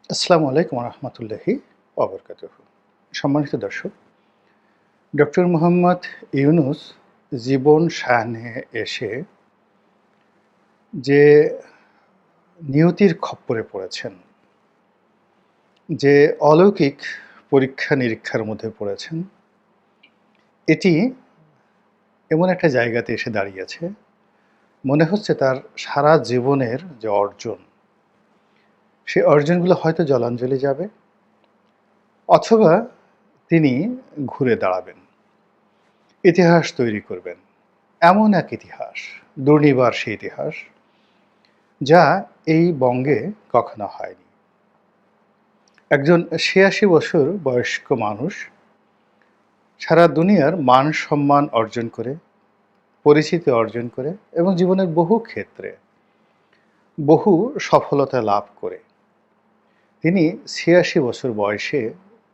আসসালামু আলাইকুম রহমতুল্লাহি ওবরকাতুহু। সম্মানিত দর্শক, ডক্টর মোহাম্মদ ইউনুস জীবন সায়াহ্নে এসে যে নিয়তির খপ্পরে পড়েছেন, যে অলৌকিক পরীক্ষা নিরীক্ষার মধ্যে পড়েছেন, এটি এমন একটা জায়গাতে এসে দাঁড়িয়েছে, মনে হচ্ছে তার সারা জীবনের যে অর্জন, সেই অর্জনগুলো হয়তো জলাঞ্জলি যাবে, অথবা তিনি ঘুরে দাঁড়াবেন, ইতিহাস তৈরি করবেন। এমন এক ইতিহাস, দুর্নিবার সেই ইতিহাস, যা এই বঙ্গে কখনো হয়নি। একজন ৮৬ বছর বয়স্ক মানুষ সারা দুনিয়ার মান সম্মান অর্জন করে, পরিচিতি অর্জন করে এবং জীবনের বহু ক্ষেত্রে বহু সফলতা লাভ করে তিনি ৮৬ বছর বয়সে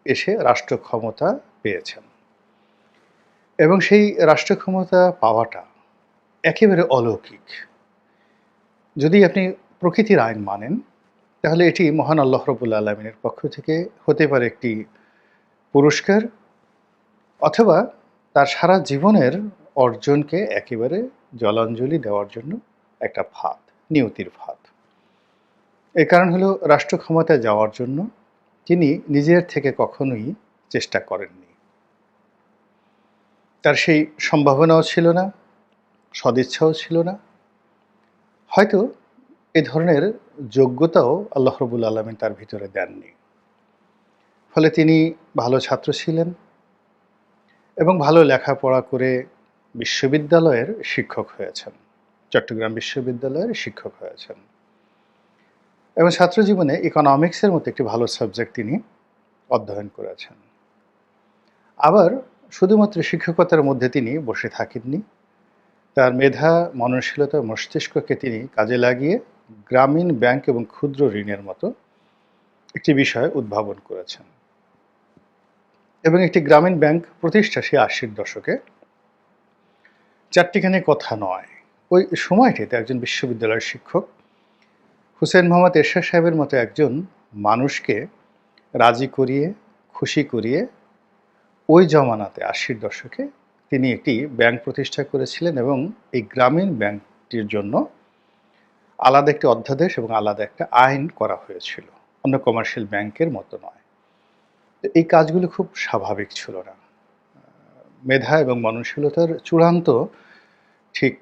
এসে রাষ্ট্র ক্ষমতা পেয়েছেন। এবং সেই রাষ্ট্র ক্ষমতা পাওয়াটা একেবারে অলৌকিক। যদি আপনি প্রকৃতির আইন মানেন, তাহলে এটি মহান আল্লাহ রাব্বুল আলামিনের পক্ষ থেকে হতে পারে একটি পুরস্কার, অথবা তার সারা জীবনের অর্জনকে একেবারে জলাঞ্জলি দেওয়ার জন্য একটা ফাঁদ, নিয়তির ফাঁদ। এর কারণ হলো, রাষ্ট্র ক্ষমতায় যাওয়ার জন্য তিনি নিজের থেকে কখনোই চেষ্টা করেননি। তার সেই সম্ভাবনাও ছিল না, সদিচ্ছাও ছিল না, হয়তো এ ধরনের যোগ্যতাও আল্লাহ রাব্বুল আলামিন তার ভিতরে দেননি। ফলে তিনি ভালো ছাত্র ছিলেন এবং ভালো লেখাপড়া করে বিশ্ববিদ্যালয়ের শিক্ষক হয়েছেন, চট্টগ্রাম বিশ্ববিদ্যালয়ের শিক্ষক হয়েছেন। এবং ছাত্রজীবনে ইকোনমিক্সের মতো একটি ভালো সাবজেক্ট তিনি অধ্যয়ন করেছেন। আবার শুধুমাত্র শিক্ষকতার মধ্যে তিনি বসে থাকেননি, তার মেধা, মননশীলতা, মস্তিষ্ককে তিনি কাজে লাগিয়ে গ্রামীণ ব্যাংক এবং ক্ষুদ্র ঋণের মতো একটি বিষয় উদ্ভাবন করেছেন। এবং একটি গ্রামীণ ব্যাংক প্রতিষ্ঠা সেই ৮০-র দশকে চারটিখানি কথা নয়। ওই সময়টিতে একজন বিশ্ববিদ্যালয়ের শিক্ষক হুসেইন মোহাম্মদ এরশাদ সাহেবের মতো একজন মানুষকে রাজি করিয়ে, খুশি করিয়ে ওই জমানাতে ৮০-র দশকে তিনি একটি ব্যাংক প্রতিষ্ঠা করেছিলেন এবং এই গ্রামীণ ব্যাংকটির জন্য আলাদা একটি অধ্যাদেশ এবং আলাদা একটা আইন করা হয়েছিল, অন্য কমার্শিয়াল ব্যাংকের মতো নয়। এই কাজগুলো খুব স্বাভাবিক ছিল না। মেধা এবং মননশীলতার চূড়ান্ত ঠিক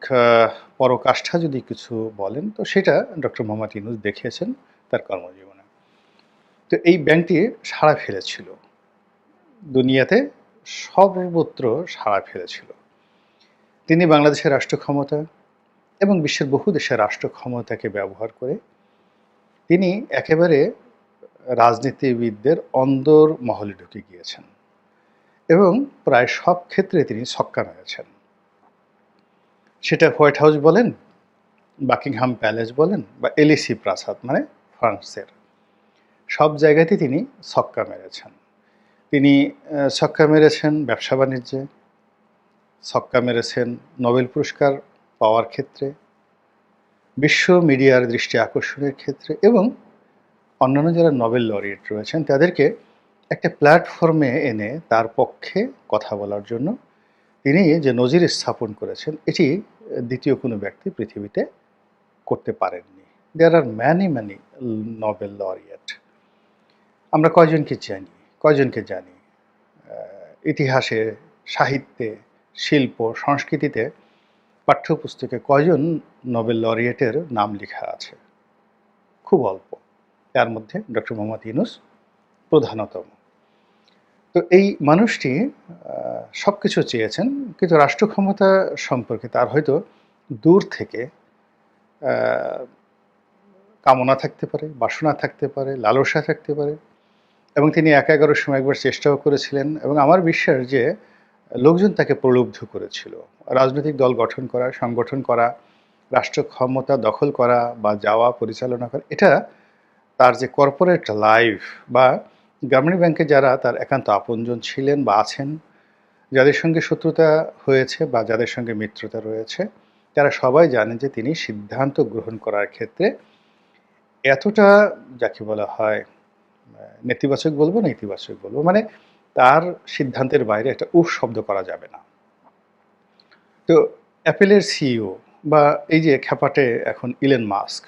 পরাকাষ্ঠা যদি কিছু বলেন, তো সেটা ডক্টর মোহাম্মদ ইউনূস দেখিয়েছেন তার কর্মজীবনে। তো এই ব্যাংকটি সাড়া ফেলেছিল, দুনিয়াতে সর্বত্র সাড়া ফেলেছিল। তিনি বাংলাদেশের রাষ্ট্র ক্ষমতা এবং বিশ্বের বহু দেশের রাষ্ট্র ক্ষমতাকে ব্যবহার করে তিনি একেবারে রাজনীতিবিদদের অন্দর মহলে ঢুকে গিয়েছেন এবং প্রায় সব ক্ষেত্রে তিনি ছক্কা মেরেছেন। সেটা হোয়াইট হাউস বলেন, বাকিংহাম প্যালেস বলেন, বা এলিসি প্রাসাদ মানে ফ্রান্সের, সব জায়গাতেই তিনি ছক্কা মেরেছেন। তিনি ছক্কা মেরেছেন ব্যবসা বাণিজ্যে, ছক্কা মেরেছেন নোবেল পুরস্কার পাওয়ার ক্ষেত্রে, বিশ্ব মিডিয়ার দৃষ্টি আকর্ষণের ক্ষেত্রে, এবং অন্যান্য যারা নোবেল লরিয়েট রয়েছেন তাদেরকে একটা প্ল্যাটফর্মে এনে তার পক্ষে কথা বলার জন্য তিনি যে নজির স্থাপন করেছেন, এটি দ্বিতীয় কোনো ব্যক্তি পৃথিবীতে করতে পারেননি। দেয়ার আর ম্যানি নোবেল লরিয়েট। আমরা কয়জনকে জানি ইতিহাসে, সাহিত্যে, শিল্প, সংস্কৃতিতে, পাঠ্যপুস্তকে কয়জন নোবেল লরিয়েটের নাম লেখা আছে? খুব অল্প। তার মধ্যে ডক্টর মোহাম্মদ ইউনূস প্রধানতম। তো এই মানুষটি সব কিছু চেয়েছেন, কিন্তু রাষ্ট্র ক্ষমতা সম্পর্কে তার হয়তো দূর থেকে কামনা থাকতে পারে, বাসনা থাকতে পারে, লালসা থাকতে পারে, এবং তিনি ১১ সময় একবার চেষ্টাও করেছিলেন, এবং আমার বিশ্বাস যে লোকজন তাকে প্রলুব্ধ করেছিল রাজনৈতিক দল গঠন করা, সংগঠন করা, রাষ্ট্র ক্ষমতা দখল করা বা যাওয়া, পরিচালনা করা। এটা তার যে কর্পোরেট লাইফ বা গ্রামীণ ব্যাংকে যারা তার একান্ত আপনজন ছিলেন বা আছেন, যাদের সঙ্গে শত্রুতা হয়েছে বা যাদের সঙ্গে মিত্রতা রয়েছে, তারা সবাই জানেন যে তিনি সিদ্ধান্ত গ্রহণ করার ক্ষেত্রে এতটা, যাকে বলা হয়, নেতিবাচক বলবো না ইতিবাচক বলবো, মানে তার সিদ্ধান্তের বাইরে একটা উফ শব্দ করা যাবে না। তো অ্যাপেলের সিইও বা এই যে খ্যাপাটে এখন ইলন মাস্ক,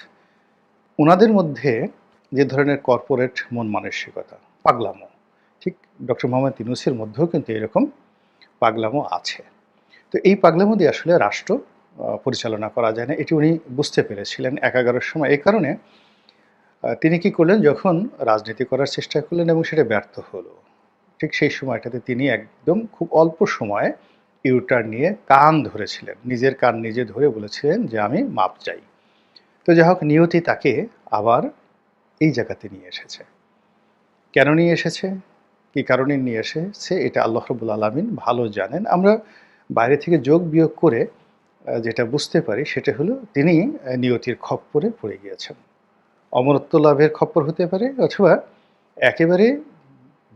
উনাদের মধ্যে যে ধরনের কর্পোরেট মন মানসিকতা, পাগলামো, ঠিক ডক্টর মোহাম্মদ ইউনূসের মধ্যেও কিন্তু এরকম পাগলামো আছে। তো এই পাগলামো দিয়ে আসলে রাষ্ট্র পরিচালনা করা যায় না, এটি উনি বুঝতে পেরেছিলেন একাগারের সময়। এই কারণে তিনি কি করলেন, যখন রাজনীতি করার চেষ্টা করলেন এবং সেটা ব্যর্থ হলো, ঠিক সেই সময়টাতে তিনি একদম খুব অল্প সময়ে ইউটার্ন নিয়ে কান ধরেছিলেন, নিজের কান নিজে ধরে বলেছিলেন যে আমি মাপ চাই। তো যাই হোক, নিয়তি তাকে আবার এই জায়গাতে নিয়ে এসেছে। কেন নিয়ে এসেছে, কী কারণে নিয়ে এসেছে, এটা আল্লাহ রাব্বুল আলামিন ভালো জানেন। আমরা বাইরে থেকে যোগ বিয়োগ করে যেটা বুঝতে পারি সেটা হলো তিনি নিয়তির খপ্পরে পড়ে গিয়েছেন। অমরত্ব লাভের খপ্পর হতে পারে, অথবা একেবারে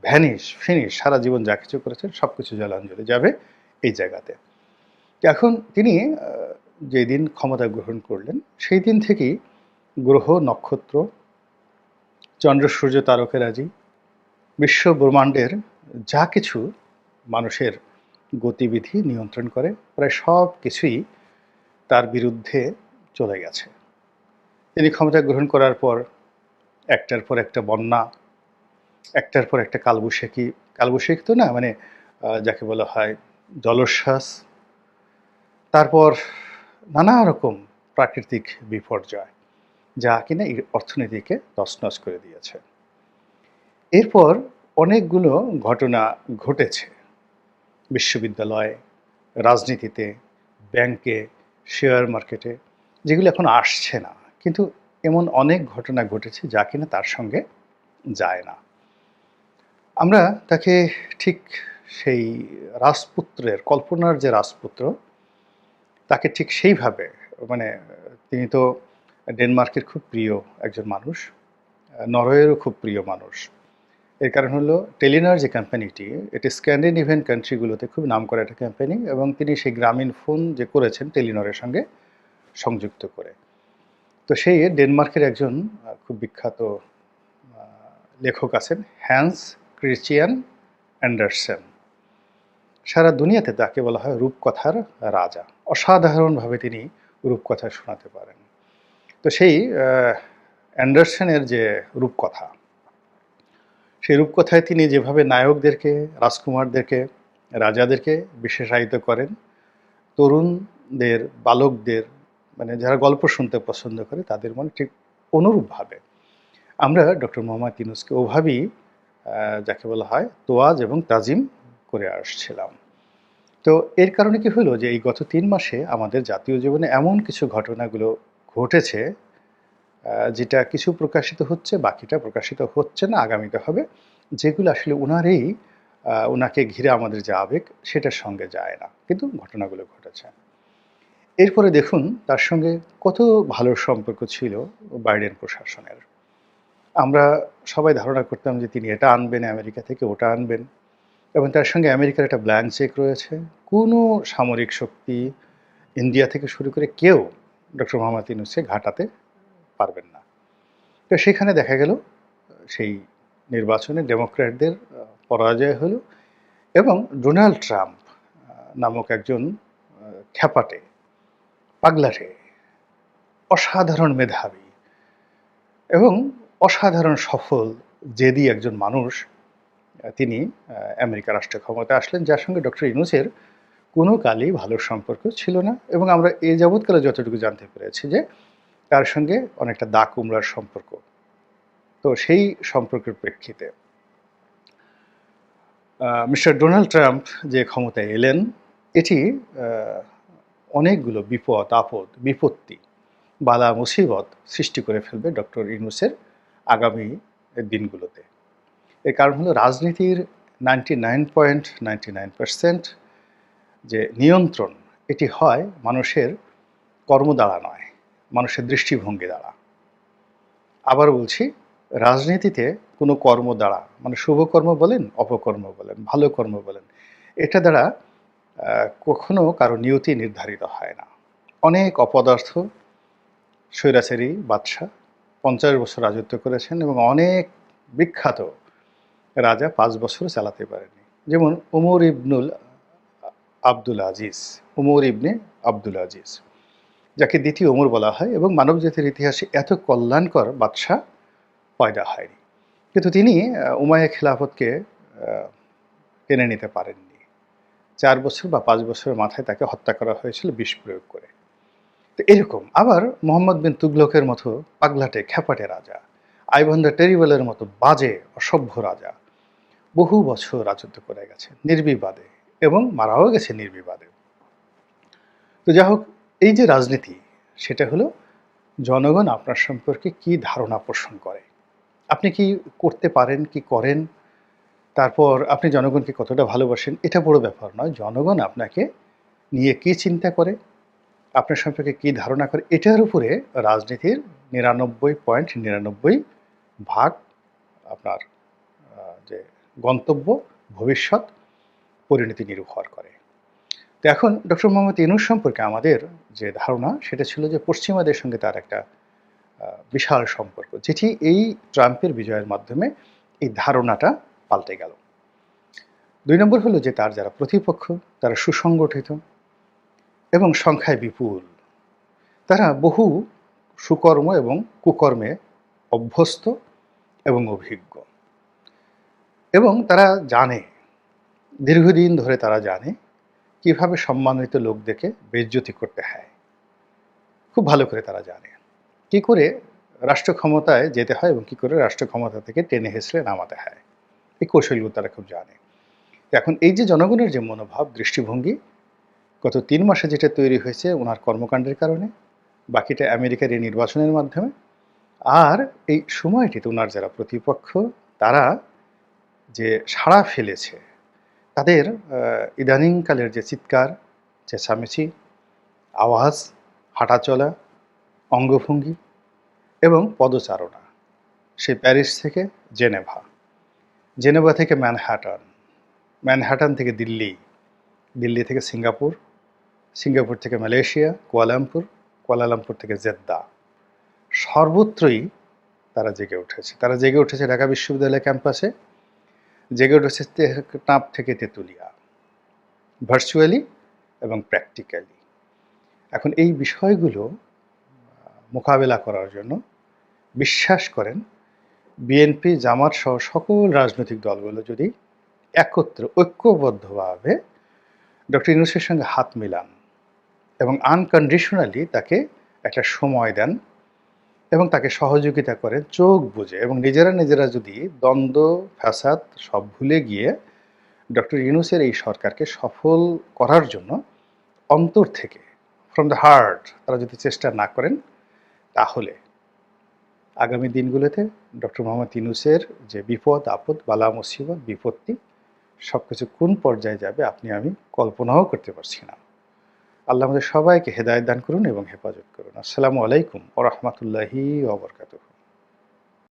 ফিনিশ, সারা জীবন যা কিছু করেছেন সব কিছু জলাঞ্জলি যাবে এই জায়গাতে। এখন তিনি যেদিন ক্ষমতা গ্রহণ করলেন সেই দিন থেকেই গ্রহ নক্ষত্র, চন্দ্র সূর্য তারকারাজি, বিশ্ব ব্রহ্মাণ্ডের যা কিছু মানুষের গতিবিধি নিয়ন্ত্রণ করে, প্রায় সব কিছুই তার বিরুদ্ধে চলে গেছে। তিনি ক্ষমতা গ্রহণ করার পর একটার পর একটা বন্যা, একটার পর একটা কালবৈশাখী, কালবৈশাখী তো না, মানে যাকে বলা হয় জলোচ্ছ্বাস, তারপর নানা রকম প্রাকৃতিক বিপর্যয়, যা কিনা এই অর্থনীতিকে তছনছ করে দিয়েছে। এরপর অনেকগুলো ঘটনা ঘটেছে বিশ্ববিদ্যালয়ে, রাজনীতিতে, ব্যাংকে, শেয়ার মার্কেটে, যেগুলো এখন আসছে না, কিন্তু এমন অনেক ঘটনা ঘটেছে যা কিনা তার সঙ্গে যায় না। আমরা তাকে ঠিক সেই রাজপুত্রের, কল্পনার যে রাজপুত্র, তাকে ঠিক সেইভাবে, মানে তিনি তো ডেনমার্কের খুব প্রিয় একজন মানুষ, নরওয়েরও খুব প্রিয় মানুষ। এর কারণ হলো টেলিনর যে কোম্পানিটি, এটি স্ক্যান্ডিনেভিয়ান কান্ট্রিগুলোতে খুব নামকরা একটা কোম্পানি, এবং তিনি সেই গ্রামীণ ফোন যে করেছেন টেলিনরের সঙ্গে সংযুক্ত করে। তো সেই ডেনমার্কের একজন খুব বিখ্যাত লেখক আছেন, হ্যান্স ক্রিশ্চিয়ান অ্যান্ডারসেন। সারা দুনিয়াতে তাকে বলা হয় রূপকথার রাজা। অসাধারণভাবে তিনি রূপকথা শোনাতে পারেন। তো সেই অ্যান্ডারসেনের যে রূপকথা, সেই রূপকথায় তিনি যেভাবে নায়কদেরকে, রাজকুমারদেরকে, রাজাদেরকে বিশেষায়িত করেন, তরুণদের, বালকদের, মানে যারা গল্প শুনতে পছন্দ করে তাদের মনে ঠিক অনুরূপভাবে আমরা ডক্টর মোহাম্মদ ইউনূসকে ওভাবেই যাকে বলা হয় তোয়াজ এবং তাজিম করে আসছিলাম। তো এর কারণে কি হলো, যে এই গত ৩ মাসে আমাদের জাতীয় জীবনে এমন কিছু ঘটনাগুলো ঘটেছে, যেটা কিছু প্রকাশিত হচ্ছে, বাকিটা প্রকাশিত হচ্ছে না, আগামীতে হবে, যেগুলো আসলে ওনাকে ঘিরে আমাদের যে আবেগ সেটার সঙ্গে যায় না, কিন্তু ঘটনাগুলো ঘটেছে। এরপরে দেখুন তার সঙ্গে কত ভালো সম্পর্ক ছিল বাইডেন প্রশাসনের। আমরা সবাই ধারণা করতাম যে তিনি এটা আনবেন আমেরিকা থেকে, ওটা আনবেন, এবং তার সঙ্গে আমেরিকার একটা ব্ল্যাঙ্ক চেক রয়েছে। কোনো সামরিক শক্তি, ইন্ডিয়া থেকে শুরু করে কেউ ডক্টর মোহাম্মদ ইউনূসকে ঘাঁটাতে পারবেন না। তো সেখানে দেখা গেল সেই নির্বাচনে ডেমোক্র্যাটদের পরাজয় হলো, এবং ডোনাল্ড ট্রাম্প নামক একজন খ্যাপাটে, পাগলাটে, অসাধারণ মেধাবী এবং অসাধারণ সফল জেদি একজন মানুষ, তিনি আমেরিকা রাষ্ট্র ক্ষমতায় আসলেন, যার সঙ্গে ডক্টর ইউনূসের কোনো কালই ভালো সম্পর্ক ছিল না, এবং আমরা এ যাবৎকালে যতটুকু জানতে পেরেছি যে তার সঙ্গে অনেকটা দা কুমড়ার সম্পর্ক। তো সেই সম্পর্কের প্রেক্ষিতে মিস্টার ডোনাল্ড ট্রাম্প যে ক্ষমতায় এলেন, এটি অনেকগুলো বিপদ আপদ, বিপত্তি, বালা মুসিবত সৃষ্টি করে ফেলবে ডক্টর ইউনূসের আগামী দিনগুলোতে। এর কারণ হলো রাজনীতির 99.99% যে নিয়ন্ত্রণ, এটি হয় মানুষের কর্ম দ্বারা নয়, মানুষের দৃষ্টিভঙ্গি দ্বারা। আবার বলছি, রাজনীতিতে কোনো কর্ম দ্বারা, মানে শুভকর্ম বলেন, অপকর্ম বলেন, ভালো কর্ম বলেন, এটা দ্বারা কখনো কারো নিয়তি নির্ধারিত হয় না। অনেক অপদার্থ স্বৈরাচারী বাদশাহ 50 বছর রাজত্ব করেছেন, এবং অনেক বিখ্যাত রাজা ৫ বছর চালাতে পারেনি। যেমন উমর ইবনুল আব্দুল আজিজ, উমর ইবনে আব্দুল আজিজ, যাকে দ্বিতীয় ওমর বলা হয়, এবং মানবজাতির ইতিহাসে এত কল্যাণকর বাদশাহ পয়দা হয়নি। কিন্তু তিনি উমাইয়া খিলাফতকে টেনে নিতে পারেননি। ৪ বছর বা ৫ বছরের মাথায় তাকে হত্যা করা হয়েছিল বিষ প্রয়োগ করে। তো এরকম আবার মোহাম্মদ বিন তুগলকের মতো পাগলাটে খ্যাপাটে রাজা, আইভান দ্য টেরিবলের মতো বাজে অসভ্য রাজা বহু বছর রাজত্ব করে গেছে নির্বিবাদে, এবং মারাও গেছে নির্বিবাদে। তো যাই হোক, এই যে রাজনীতি, সেটা হলো জনগণ আপনার সম্পর্কে কি ধারণা পোষণ করে, আপনি কি করতে পারেন, কি করেন, তারপর আপনি জনগণকে কতটা ভালোবাসেন, এটা বড় ব্যাপার নয়। জনগণ আপনাকে নিয়ে কি চিন্তা করে, আপনার সম্পর্কে কি ধারণা করে, এটার উপরে রাজনীতির ৯৯.৯৯ ভাগ আপনার যে গন্তব্য, ভবিষ্যৎ, পরিণতি নির্ভর করে। তো এখন ডক্টর মোহাম্মদ ইউনূস সম্পর্কে আমাদের যে ধারণা, সেটা ছিল যে পশ্চিমাদের সঙ্গে তার একটা বিশাল সম্পর্ক, যেটি এই ট্রাম্পের বিজয়ের মাধ্যমে এই ধারণাটা পাল্টে গেল। ২ নম্বর হলো যে তার যারা প্রতিপক্ষ, তারা সুসংগঠিত এবং সংখ্যায় বিপুল। তারা বহু সুকর্ম এবং কুকর্মে অভ্যস্ত এবং অভিজ্ঞ, এবং তারা জানে, দীর্ঘদিন ধরে তারা জানে কিভাবে সম্মানিত লোকদেরকে বেইজ্জতি করতে হয়। খুব ভালো করে তারা জানে কি করে রাষ্ট্র ক্ষমতায় যেতে হয় এবং কি করে রাষ্ট্র ক্ষমতা থেকে টেনে হেসড়ে নামাতে হয়। এই কৌশলগুলো তারা খুব জানে। এখন এই যে জনগণের যে মনোভাব, দৃষ্টিভঙ্গি, গত ৩ মাসে যেটা তৈরি হয়েছে ওনার কর্মকাণ্ডের কারণে, বাকিটা আমেরিকার এই নির্বাচনের মাধ্যমে, আর এই সময়টিতে ওনার যারা প্রতিপক্ষ তারা যে সাড়া ফেলেছে, তাদের ইদানিংকালের যে চিৎকার, চেঁচামেচি, আওয়াজ, হাঁটাচলা, অঙ্গভঙ্গি এবং পদচারণা, সেই প্যারিস থেকে জেনেভা, জেনেভা থেকে ম্যানহাটান, ম্যানহাটান থেকে দিল্লি, দিল্লি থেকে সিঙ্গাপুর, সিঙ্গাপুর থেকে মালয়েশিয়া, কুয়ালালামপুর, কুয়ালালামপুর থেকে জেদ্দা, সর্বত্রই তারা জেগে উঠেছে। তারা জেগে উঠেছে ঢাকা বিশ্ববিদ্যালয় ক্যাম্পাসে, জেগে উঠেছে টেকনাফ থেকে তেঁতুলিয়া, ভার্চুয়ালি এবং প্র্যাকটিক্যালি। এখন এই বিষয়গুলো মোকাবেলা করার জন্য বিশ্বাস করেন বিএনপি, জামাত সহ সকল রাজনৈতিক দলগুলো যদি একত্রে ঐক্যবদ্ধভাবে ডক্টর ইউনূসের সঙ্গে হাত মিলান এবং আনকন্ডিশনালি তাকে একটা সময় দেন এবং তাকে সহযোগিতা করেন চোখ বুজে, এবং নিজেরা যদি দ্বন্দ্ব, ফ্যাসাদ সব ভুলে গিয়ে ডক্টর ইউনূসের এই সরকারকে সফল করার জন্য অন্তর থেকে, ফ্রম দ্য হার্ট, তারা যদি চেষ্টা না করেন, তাহলে আগামী দিনগুলোতে ডক্টর মোহাম্মদ ইউনূসের যে বিপদ আপদ, বালা মুসিবত, বিপত্তি, সব কিছু কোন পর্যায়ে যাবে আপনি আমি কল্পনাও করতে পারছি না। আল্লাহ আমাদের সবাইকে হেদায়েত দান করুন এবং হেফাজত করুন। আসসালামু আলাইকুম ওয়া রাহমাতুল্লাহি ওয়া বারাকাতুহু।